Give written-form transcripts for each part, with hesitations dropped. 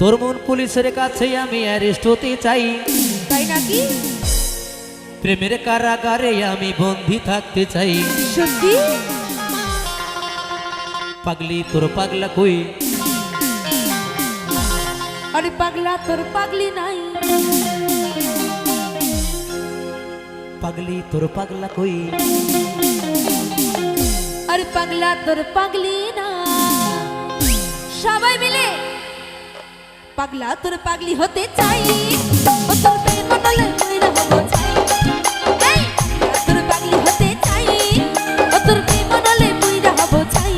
তোর মন পুলিশের কাছে আমি অ্যারেস্ট হতে চাই। তাই নাকি? প্রেমের কারাগারে আমি বন্দী থাকতে চাই। সত্যি? পাগলি তোর পাগলা কই? আরে পাগলা তোর পাগলি নাই। পাগলি তোর পাগলা কই? আরে পাগলা তোর পাগলি না। সবাই মিলে পাগলা তোর পাগলি হতে চাই। ও তোর প্রেম বলে মইরা হবো চাই। এই পাগলা তোর পাগলি হতে চাই। ও তোর প্রেম বলে মইরা হবো চাই।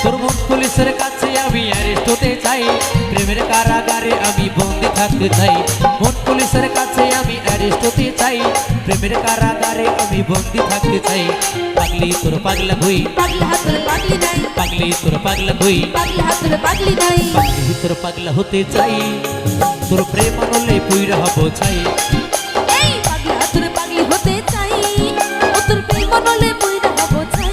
তোর মন পুলিশের কাছে আমি অ্যারেস্ট হতে চাই। প্রেমের কারাগারে আমি বন্দী থাকতে চাই। মন পুলিশের কাছে আমি অ্যারেস্ট হতে চাই। প্রেমের কারাগারে আমি বন্দী থাকতে চাই। পাগলি তোর পাগলা কই? পাগলা তোর পাগলি নাই। পাগলি তোর পাগলা কই? পাগলা তোর পাগলি নাই। পাগলি তোর পাগলা হতে চাই। তোর প্রেম আনলে পুইরা হব চাই। এই পাগলা তোর পাগলি হতে চাই। ও তোর প্রেম বলে মইরা হবো চাই।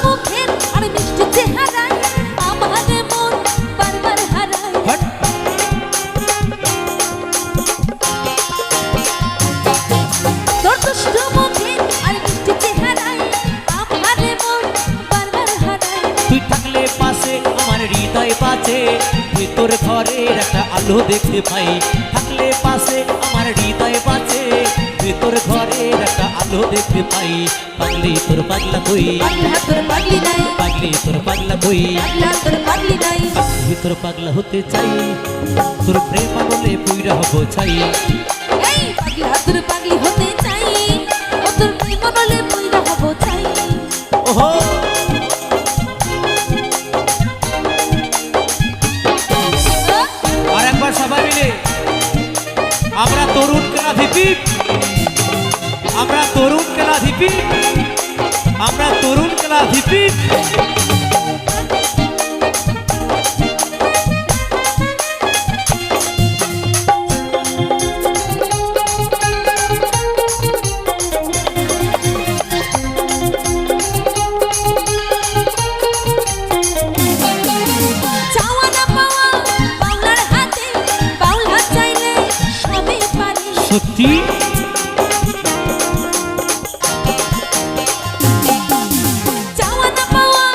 মুখের আর মিষ্টি চেহারায় আমার মন বারবার হারায়। হট! তোর দুষ্ট মুখের আর মিষ্টি চেহারায় আমার মন বারবার হারায়। তুই থাকলে পাশে আমার হৃদয় বাজে। ভিতর ঘরের একটা আলো দেখতে পাই। থাকলে পাশে আমার হৃদয় বাজে। ভিতর ঘরের একটা আলো দেখতে পাই। পাগলি তোর পাগলা কই? পাগলা তোর পাগলি নাই। পাগলি তোর পাগলা কই? পাগলা তোর পাগলি নাই। পাগলি তোর পাগলা হতে চাই। তোর প্রেম আনলে পুইরা হব চাই। এই পাগলা তোর পাগলি হতে চাই। ও তোর প্রেম বলে মইরা হবো চাই। ওহো! আর একবার সবাই মিলে আমরা তরুণ কেলাধিপি, আমরা তরুণ কেলাধিপি, আমরা তরুণ কেলাধিপি। চাওয়া না পাওয়া বাউলার হাতে। বাউলা চাইলে সবই পারে। সত্যি? চাওয়া না পাওয়া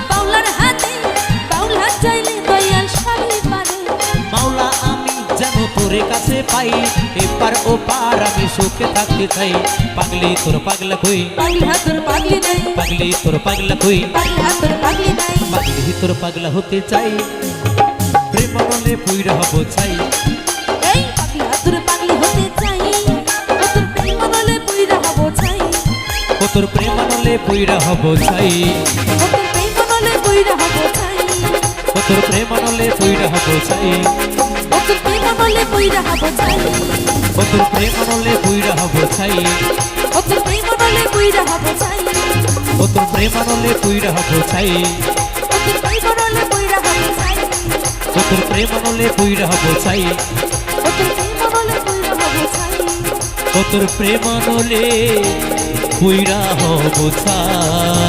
বাউলার হাতে। বাউলা চাইলে দয়াল সবই পারে। মাওলা আমি যেন তোরে কাছে পাই। এপার ওপার আমি সুখে থাকতে চাই। পাগলি তোর পাগলা কই? পাগলা তোর পাগলি নাই। পাগলি তোর পাগলা কই? পাগলা তোর পাগলি নাই। পাগলি তোর পাগলা হতে চাই। প্রেম আনলে পুইরা হব চাই। এই পাগলা তোর পাগলি হতে চাই। ও তোর প্রেম বলে মইরা হবো চাই। ও তোর প্রেম আনলে পুইরা হব চাই। ও তোর প্রেম বলে মইরা হবো চাই। ও তোর প্রেম আনলে পুইরা হব চাই। ও তোর প্রেম বলে মইরা হবো চাই। ও তোর প্রেম আনলে পুইরা হব চাই। ও তোর প্রেম বলে মইরা হবো চাই। ও তোর প্রেম আনলে পুইরা হব চাই। ও তোর প্রেম বলে মইরা হবো চাই। ও তোর প্রেম আনলে পুইরা হব চাই। ও তোর প্রেম বলে মইরা হবো চাই। ও তোর প্রেম আনলে পুইরা হব চাই।